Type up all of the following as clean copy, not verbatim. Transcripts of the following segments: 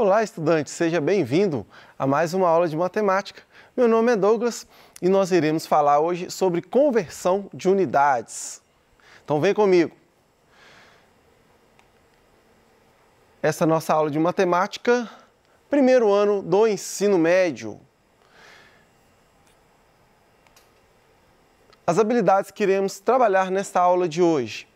Olá, estudante! Seja bem-vindo a mais uma aula de matemática. Meu nome é Douglas e nós iremos falar hoje sobre conversão de unidades. Então vem comigo. Essa é a nossa aula de matemática, primeiro ano do ensino médio. As habilidades que iremos trabalhar nesta aula de hoje.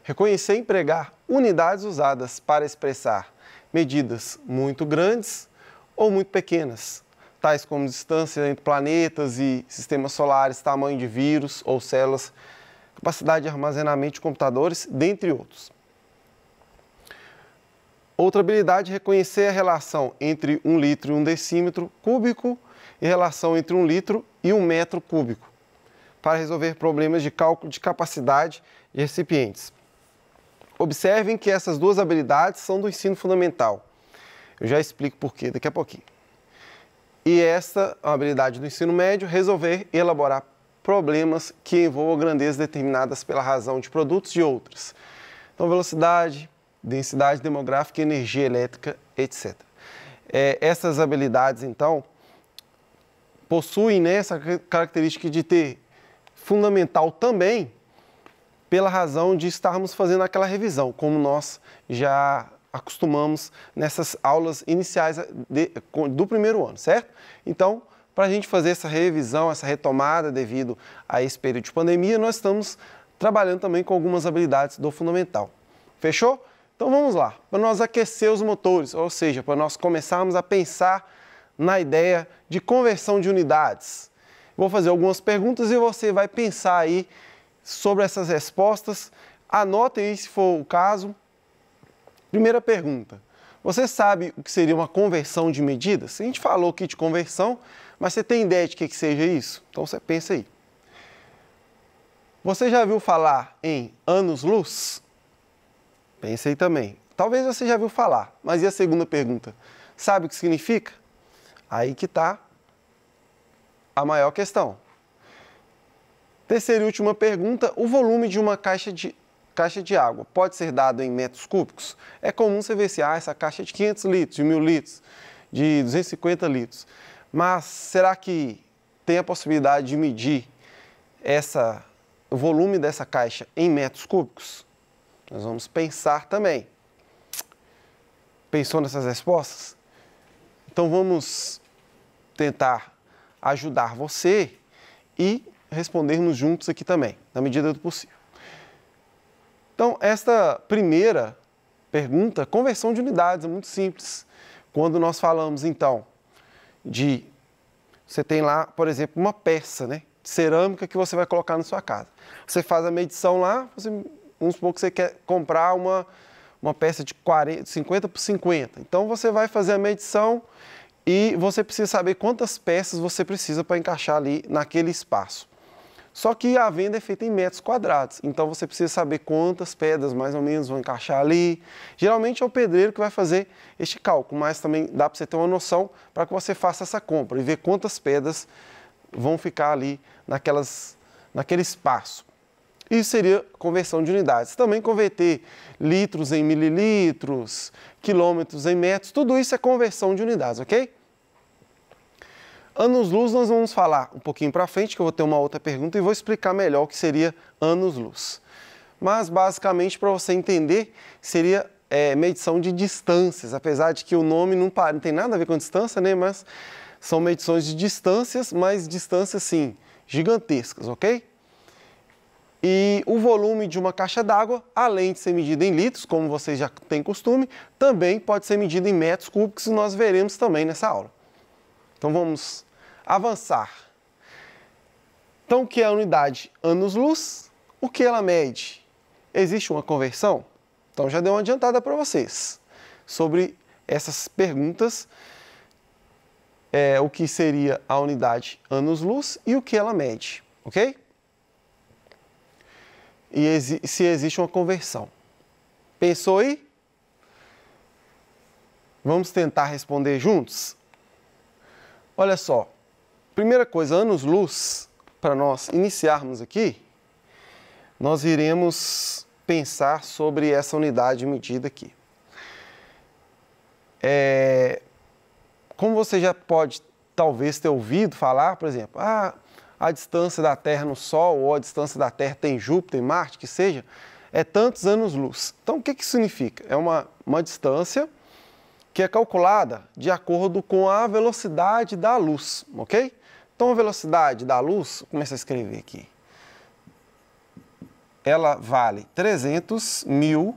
Reconhecer e empregar unidades usadas para expressar medidas muito grandes ou muito pequenas, tais como distância entre planetas e sistemas solares, tamanho de vírus ou células, capacidade de armazenamento de computadores, dentre outros. Outra habilidade é reconhecer a relação entre 1 litro e 1 decímetro cúbico e relação entre 1 litro e 1 metro cúbico, para resolver problemas de cálculo de capacidade de recipientes. Observem que essas duas habilidades são do ensino fundamental. Eu já explico por quê daqui a pouquinho. E essa é uma habilidade do ensino médio, resolver e elaborar problemas que envolvam grandezas determinadas pela razão de produtos e outras. Então, velocidade, densidade demográfica, energia elétrica, etc. Essas habilidades, então, possuem essa característica de ter fundamental também pela razão de estarmos fazendo aquela revisão, como nós já acostumamos nessas aulas iniciais do primeiro ano, certo? Então, para a gente fazer essa revisão, essa retomada devido a esse período de pandemia, nós estamos trabalhando também com algumas habilidades do fundamental. Fechou? Então vamos lá, para nós aquecer os motores, ou seja, para nós começarmos a pensar na ideia de conversão de unidades. Vou fazer algumas perguntas e você vai pensar aí sobre essas respostas. Anotem aí se for o caso. Primeira pergunta. Você sabe o que seria uma conversão de medidas? A gente falou aqui de conversão, mas você tem ideia de que seja isso? Então você pensa aí. Você já viu falar em anos-luz? Pensa aí também. Talvez você já viu falar, mas e a segunda pergunta? Sabe o que significa? Aí que está a maior questão. Terceira e última pergunta, o volume de uma caixa de água pode ser dado em metros cúbicos? É comum você ver se essa caixa é de 500 litros, de 1000 litros, de 250 litros. Mas será que tem a possibilidade de medir o volume dessa caixa em metros cúbicos? Nós vamos pensar também. Pensou nessas respostas? Então vamos tentar ajudar você e respondermos juntos aqui também, na medida do possível. Então, esta primeira pergunta, conversão de unidades, é muito simples. Quando nós falamos, então, você tem lá, por exemplo, uma peça, né, de cerâmica que você vai colocar na sua casa. Você faz a medição lá, vamos supor que você quer comprar uma peça de 50 por 50. Então, você vai fazer a medição e você precisa saber quantas peças você precisa para encaixar ali naquele espaço. Só que a venda é feita em metros quadrados, então você precisa saber quantas pedras mais ou menos vão encaixar ali. Geralmente é o pedreiro que vai fazer este cálculo, mas também dá para você ter uma noção para que você faça essa compra e ver quantas pedras vão ficar ali naquele espaço. Isso seria conversão de unidades. Também converter litros em mililitros, quilômetros em metros, tudo isso é conversão de unidades, ok? Anos-luz nós vamos falar um pouquinho para frente, que eu vou ter uma outra pergunta e vou explicar melhor o que seria anos-luz. Mas, basicamente, para você entender, seria medição de distâncias, apesar de que o nome não tem nada a ver com distância, né? Mas são medições de distâncias, mas distâncias, sim, gigantescas, ok? E o volume de uma caixa d'água, além de ser medido em litros, como vocês já têm costume, também pode ser medido em metros cúbicos e nós veremos também nessa aula. Então vamos avançar. Então o que é a unidade anos-luz? O que ela mede? Existe uma conversão? Então já dei uma adiantada para vocês sobre essas perguntas. O que seria a unidade anos-luz e o que ela mede, ok? E se existe uma conversão. Pensou aí? Vamos tentar responder juntos? Olha só, primeira coisa, anos-luz, para nós iniciarmos aqui, nós iremos pensar sobre essa unidade medida aqui. como você já pode talvez ter ouvido falar, por exemplo, a distância da Terra no Sol ou a distância da Terra tem Júpiter, Marte, que seja, é tantos anos-luz. Então, o que isso significa? É uma distância que é calculada de acordo com a velocidade da luz, ok? Então, a velocidade da luz, vou começar a escrever aqui, ela vale 300.000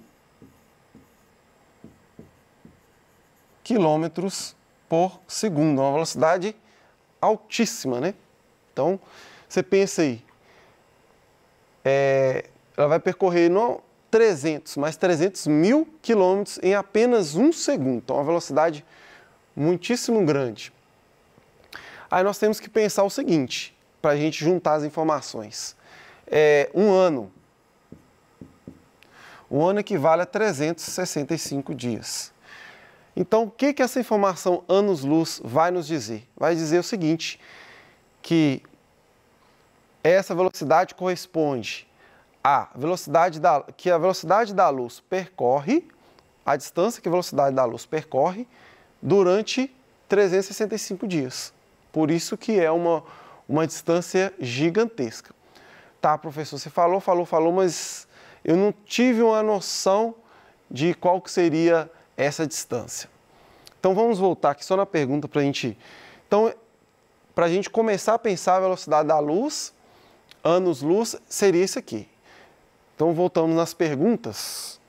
quilômetros por segundo, uma velocidade altíssima, né? Então, você pensa aí, ela vai percorrer não 300, mas 300.000 quilômetros em apenas um segundo. Então, uma velocidade muitíssimo grande. Aí nós temos que pensar o seguinte, para a gente juntar as informações. Um ano equivale a 365 dias. Então, o que essa informação anos-luz vai nos dizer? Vai dizer o seguinte, que essa velocidade corresponde à velocidade que a velocidade da luz percorre, a distância que a velocidade da luz percorre durante 365 dias. Por isso que é uma distância gigantesca. Tá, professor, você falou, mas eu não tive uma noção de qual que seria essa distância. Então, vamos voltar aqui só na pergunta para a gente... Então, para a gente começar a pensar a velocidade da luz, anos-luz, seria isso aqui. Então, voltamos nas perguntas.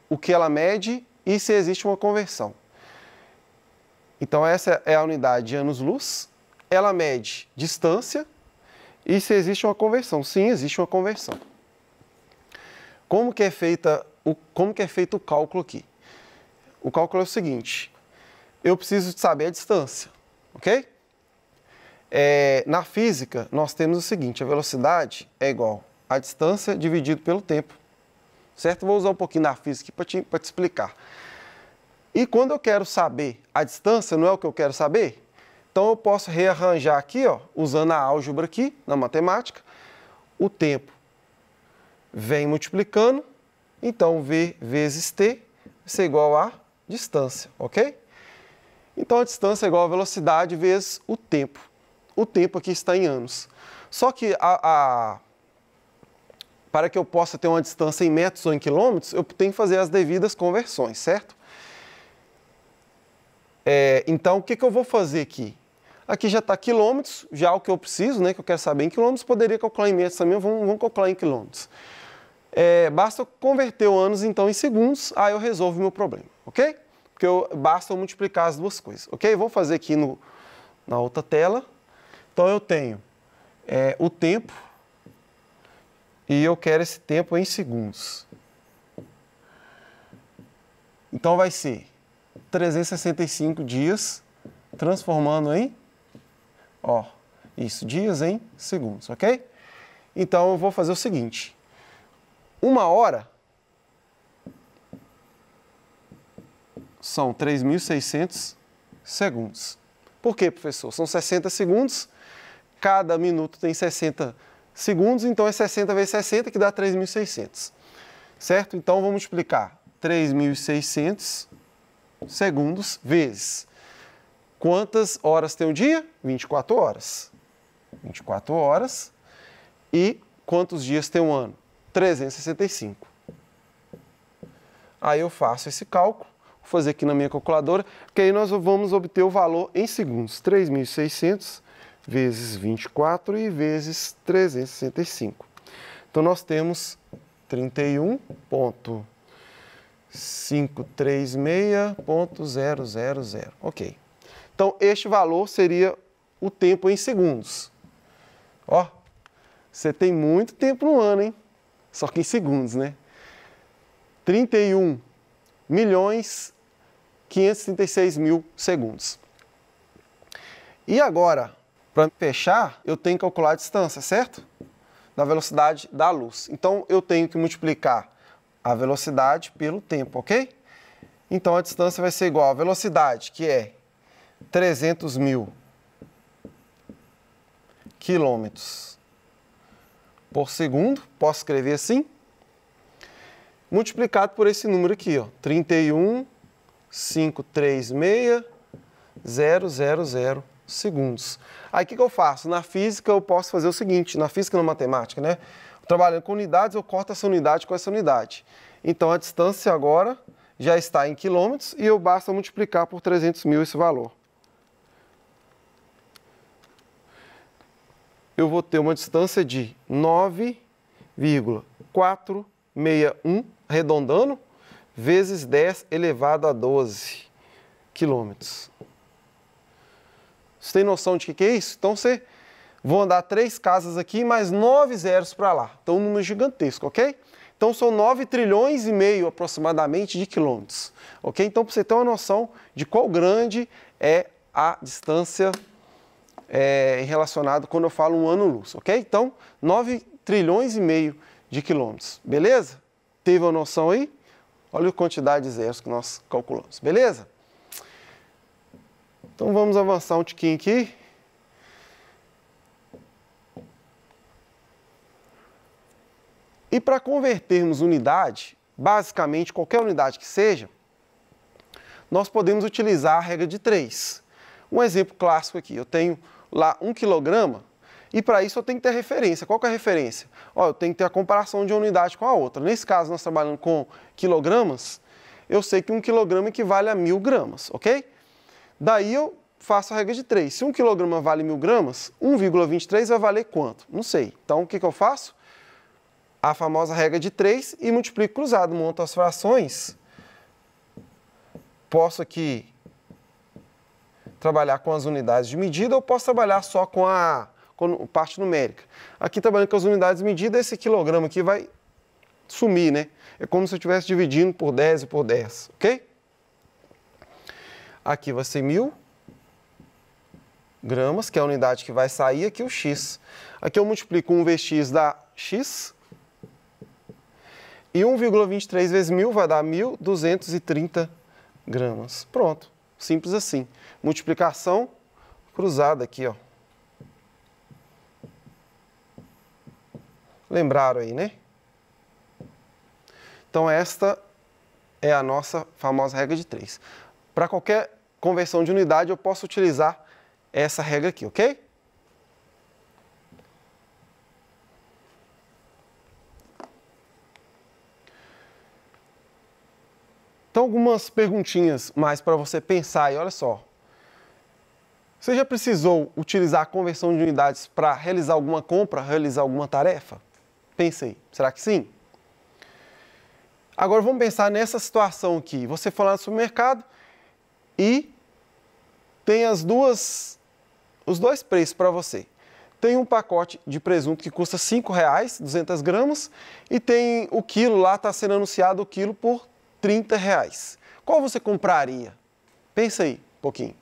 O que ela mede e se existe uma conversão. Então, essa é a unidade de anos-luz. Ela mede distância e se existe uma conversão. Sim, existe uma conversão. Como que é feito o cálculo aqui? O cálculo é o seguinte, eu preciso saber a distância, ok? Na física, nós temos o seguinte, a velocidade é igual a distância dividido pelo tempo, certo? Vou usar um pouquinho da física para te explicar. E quando eu quero saber a distância, não é o que eu quero saber? Então, eu posso rearranjar aqui, ó, usando a álgebra aqui, na matemática, o tempo vem multiplicando, então V vezes T vai ser igual a distância, ok? Então, a distância é igual a velocidade vezes o tempo. O tempo aqui está em anos. Só que para que eu possa ter uma distância em metros ou em quilômetros, eu tenho que fazer as devidas conversões, certo? Então, o que eu vou fazer aqui? Aqui já está quilômetros, já o que eu preciso, né, que eu quero saber em quilômetros, poderia calcular em metros também, vamos calcular em quilômetros. Basta eu converter o anos, então, em segundos, aí eu resolvo o meu problema, ok? Porque basta eu multiplicar as duas coisas, ok? Vou fazer aqui na outra tela. Então, eu tenho o tempo e eu quero esse tempo em segundos. Então, vai ser 365 dias, transformando em, dias em segundos, ok? Então, eu vou fazer o seguinte, 1 hora são 3.600 segundos. Por quê, professor? São 60 segundos, cada minuto tem 60 segundos, então é 60 vezes 60 que dá 3.600, certo? Então, vamos multiplicar 3.600 segundos vezes. Quantas horas tem o dia? 24 horas. 24 horas. E quantos dias tem um ano? 365. Aí eu faço esse cálculo, vou fazer aqui na minha calculadora, que aí nós vamos obter o valor em segundos. 3.600 vezes 24 e vezes 365. Então, nós temos 31.536.000. Ok. Então, este valor seria o tempo em segundos. Ó, você tem muito tempo no ano, hein? Só que em segundos, né? 31.536.000 segundos. E agora, para fechar, eu tenho que calcular a distância, certo? Da velocidade da luz. Então, eu tenho que multiplicar a velocidade pelo tempo, ok? Então, a distância vai ser igual à velocidade, que é 300.000 quilômetros por segundo. Posso escrever assim? multiplicado por esse número aqui, ó, 31.536.000 segundos. Aí o que eu faço? Na física eu posso fazer o seguinte, na física e na matemática, né? Trabalhando com unidades, eu corto essa unidade com essa unidade. Então a distância agora já está em quilômetros e eu basta multiplicar por 300.000 esse valor. Eu vou ter uma distância de 9,461, arredondando, vezes 10 elevado a 12 quilômetros. Você tem noção de que é isso? Então, vou andar 3 casas aqui, mais 9 zeros para lá. Então, um número gigantesco, ok? Então, são 9 trilhões e meio aproximadamente de quilômetros, ok? Então, para você ter uma noção de qual grande é a distância relacionada quando eu falo um ano-luz, ok? Então, 9 trilhões e meio de quilômetros, beleza? Teve uma noção aí? Olha a quantidade de zeros que nós calculamos, beleza? Então, vamos avançar um tiquinho aqui. E para convertermos unidade, basicamente qualquer unidade que seja, nós podemos utilizar a regra de 3. Um exemplo clássico aqui, eu tenho lá 1 quilograma e para isso eu tenho que ter referência. Qual que é a referência? Ó, eu tenho que ter a comparação de uma unidade com a outra. Nesse caso, nós trabalhando com quilogramas, eu sei que 1 quilograma equivale a 1.000 gramas, ok? Daí eu faço a regra de 3. Se 1 quilograma vale 1.000 gramas, 1,23 vai valer quanto? Não sei. Então, o que eu faço? A famosa regra de 3 e multiplico cruzado, monto as frações. Posso aqui trabalhar com as unidades de medida ou posso trabalhar só com a parte numérica. Aqui, trabalhando com as unidades de medida, esse quilograma aqui vai sumir, né? É como se eu estivesse dividindo por 10 e por 10, ok? Aqui vai ser 1.000 gramas, que é a unidade que vai sair, aqui o x. Aqui eu multiplico 1 vezes x dá x. E 1,23 vezes 1.000 vai dar 1.230 gramas. Pronto, simples assim. Multiplicação cruzada aqui, ó. Lembraram aí, né? Então, esta é a nossa famosa regra de 3. Para qualquer conversão de unidade, eu posso utilizar essa regra aqui, ok? Então, algumas perguntinhas mais para você pensar e olha só. Você já precisou utilizar a conversão de unidades para realizar alguma compra, realizar alguma tarefa? Pense aí, será que sim? Agora vamos pensar nessa situação aqui. Você foi lá no supermercado e tem os dois preços para você. Tem um pacote de presunto que custa R$5, 200 gramas, e tem o quilo lá, está sendo anunciado o quilo por R$30. Qual você compraria? Pensa aí um pouquinho.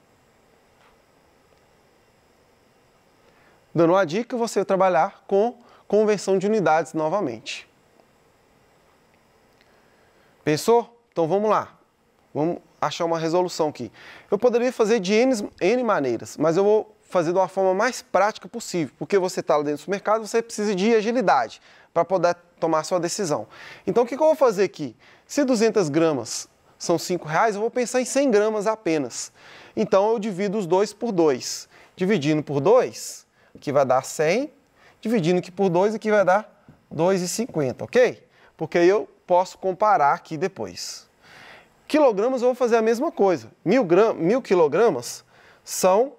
Dando uma dica, você vai trabalhar com conversão de unidades novamente. Pensou? Então vamos lá. Vamos achar uma resolução aqui. Eu poderia fazer de N maneiras, mas eu vou fazer de uma forma mais prática possível, porque você está lá dentro do supermercado, você precisa de agilidade para poder tomar sua decisão. Então o que eu vou fazer aqui? Se 200 gramas são R$5, eu vou pensar em 100 gramas apenas. Então eu divido os dois por 2. Dividindo por 2, aqui vai dar 100. Dividindo aqui por 2, aqui vai dar 2,50, ok? Porque aí eu posso comparar aqui depois. Quilogramas eu vou fazer a mesma coisa. 1.000 quilogramas são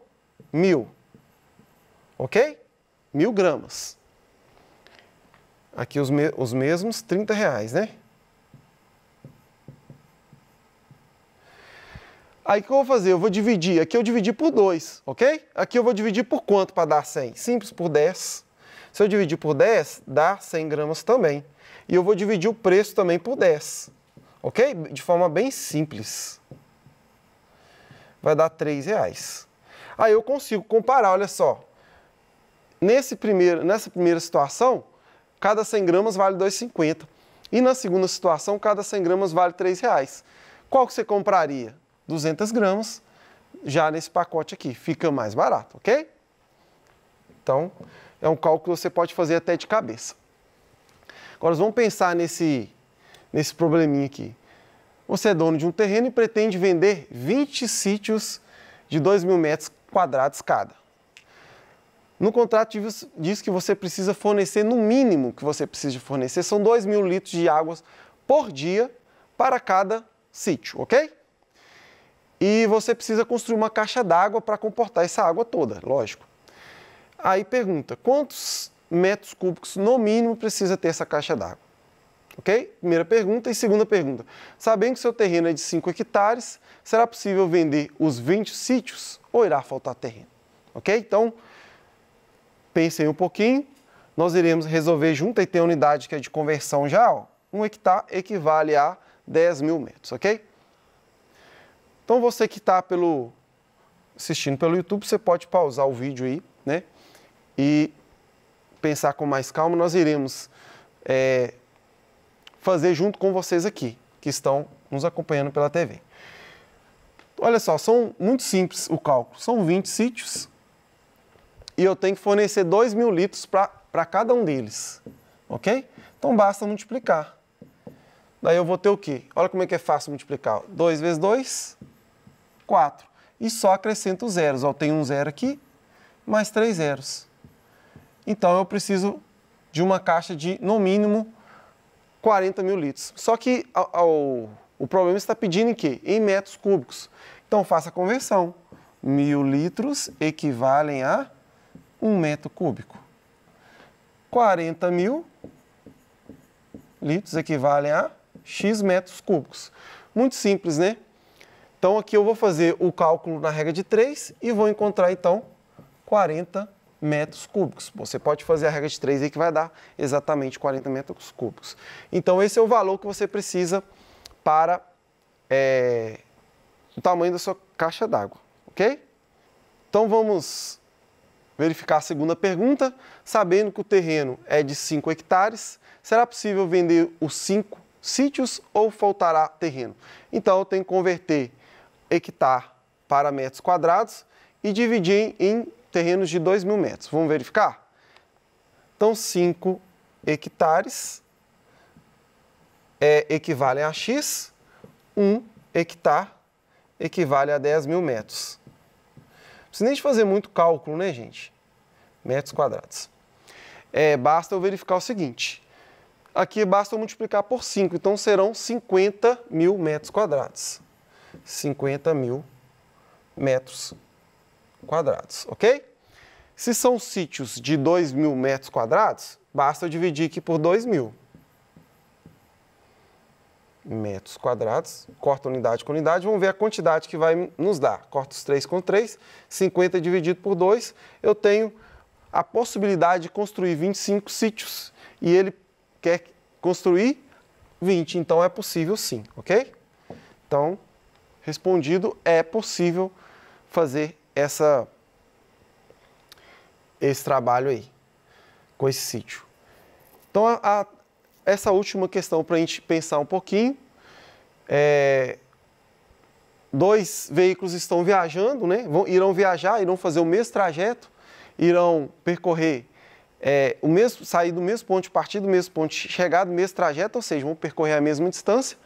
1.000, ok? 1.000 gramas. Aqui os mesmos R$30, né? Aí o que eu vou fazer? Eu vou dividir. Aqui eu dividi por 2, ok? Aqui eu vou dividir por quanto para dar 100? Simples, por 10. Se eu dividir por 10, dá 100 gramas também. E eu vou dividir o preço também por 10, ok? De forma bem simples. Vai dar R$3. Aí eu consigo comparar, olha só. Nessa primeira situação, cada 100 gramas vale R$2,50. E na segunda situação, cada 100 gramas vale R$3. Qual que você compraria? 200 gramas, já nesse pacote aqui. Fica mais barato, ok? Então, é um cálculo que você pode fazer até de cabeça. Agora, vamos pensar nesse nesse probleminha aqui. Você é dono de um terreno e pretende vender 20 sítios de 2.000 metros quadrados cada. No contrato diz que você precisa fornecer, no mínimo que você precisa fornecer, são 2.000 litros de água por dia para cada sítio, ok? E você precisa construir uma caixa d'água para comportar essa água toda, lógico. Aí pergunta, quantos metros cúbicos no mínimo precisa ter essa caixa d'água? Ok? Primeira pergunta. E segunda pergunta, sabendo que seu terreno é de 5 hectares, será possível vender os 20 sítios ou irá faltar terreno? Ok? Então, pensem um pouquinho, nós iremos resolver junto, e tem a unidade que é de conversão já, ó, 1 hectare equivale a 10.000 metros, ok? Então você que está assistindo pelo YouTube, você pode pausar o vídeo aí, né? E pensar com mais calma, nós iremos fazer junto com vocês aqui, que estão nos acompanhando pela TV. Olha só, são muito simples o cálculo, são 20 sítios, e eu tenho que fornecer 2.000 litros para cada um deles, ok? Então basta multiplicar. Daí eu vou ter o quê? Olha como é que é fácil multiplicar. 2 vezes 2, 4. E só acrescento os zeros. Eu tenho um zero aqui, mais 3 zeros. Então eu preciso de uma caixa de, no mínimo, 40.000 litros. Só que o problema está pedindo em quê? Em metros cúbicos. Então faça a conversão. 1.000 litros equivalem a 1 metro cúbico. 40.000 litros equivalem a X metros cúbicos. Muito simples, né? Então aqui eu vou fazer o cálculo na regra de 3 e vou encontrar então 40 metros cúbicos. Você pode fazer a regra de 3 aí que vai dar exatamente 40 metros cúbicos. Então esse é o valor que você precisa para o tamanho da sua caixa d'água, ok? Então vamos verificar a segunda pergunta. Sabendo que o terreno é de 5 hectares, será possível vender os 5 sítios ou faltará terreno? Então eu tenho que converter hectare para metros quadrados e dividir em terrenos de 2.000 metros. Vamos verificar? Então 5 hectares equivalem a X, 1 hectare equivale a 10.000 metros. Não precisa nem de fazer muito cálculo, né, gente? Metros quadrados. Basta eu verificar o seguinte. Aqui basta eu multiplicar por 5, então serão 50.000 metros quadrados. 50.000 metros quadrados, ok? Se são sítios de 2.000 metros quadrados, basta eu dividir aqui por 2.000 metros quadrados, corta unidade com unidade, vamos ver a quantidade que vai nos dar. Corta os 3 com 3, 50 dividido por 2, eu tenho a possibilidade de construir 25 sítios e ele quer construir 20, então é possível sim, ok? Então, respondido, é possível fazer esse trabalho aí, com esse sítio. Então, essa última questão para a gente pensar um pouquinho, 2 veículos estão viajando, né? Irão viajar, irão fazer o mesmo trajeto, irão percorrer sair do mesmo ponto de partida, do mesmo ponto de chegada, do mesmo trajeto, ou seja, vão percorrer a mesma distância,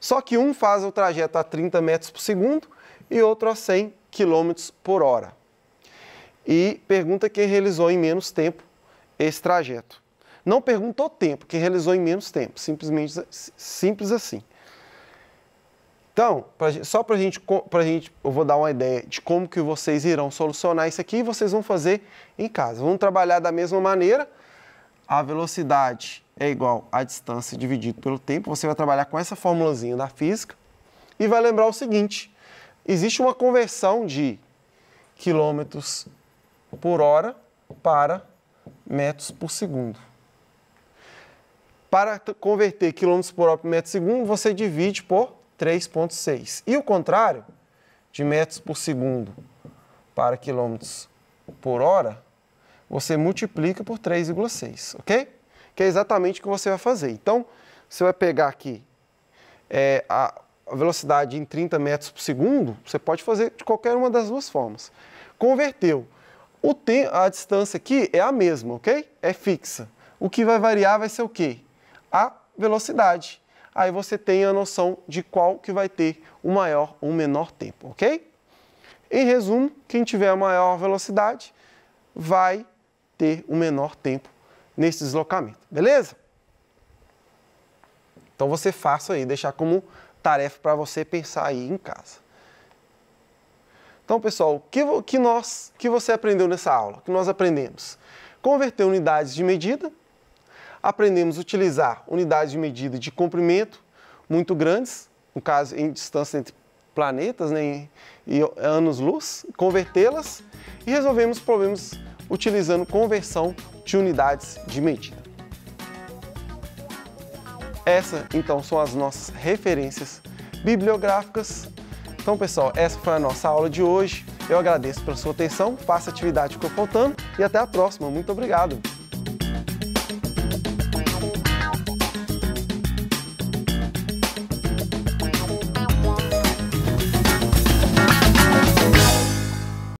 só que um faz o trajeto a 30 metros por segundo e outro a 100 km por hora. E pergunta quem realizou em menos tempo esse trajeto. Não pergunta o tempo, quem realizou em menos tempo, simplesmente simples assim. Então, só para a gente, eu vou dar uma ideia de como que vocês irão solucionar isso aqui e vocês vão fazer em casa. Vamos trabalhar da mesma maneira, a velocidade é igual à distância dividido pelo tempo, você vai trabalhar com essa formulazinha da física e vai lembrar o seguinte, existe uma conversão de quilômetros por hora para metros por segundo. Para converter quilômetros por hora para metros por segundo, você divide por 3,6. E o contrário, de metros por segundo para quilômetros por hora, você multiplica por 3,6, ok? Que é exatamente o que você vai fazer. Então, você vai pegar aqui a velocidade em 30 metros por segundo, você pode fazer de qualquer uma das duas formas. Converteu. A distância aqui é a mesma, ok? É fixa. O que vai variar vai ser o quê? A velocidade. aí você tem a noção de qual que vai ter o maior ou o menor tempo, ok? Em resumo, quem tiver a maior velocidade vai ter o menor tempo nesse deslocamento, beleza? Então você faça aí, deixar como tarefa para você pensar aí em casa. Então, pessoal, o que você aprendeu nessa aula? O que nós aprendemos? Converter unidades de medida, aprendemos a utilizar unidades de medida de comprimento muito grandes, no caso em distância entre planetas, né, e anos-luz, convertê-las e resolvemos problemas utilizando conversão de unidades de medida. Essas, então, são as nossas referências bibliográficas. Então, pessoal, essa foi a nossa aula de hoje. Eu agradeço pela sua atenção, faça a atividade que ficou faltando e até a próxima. Muito obrigado!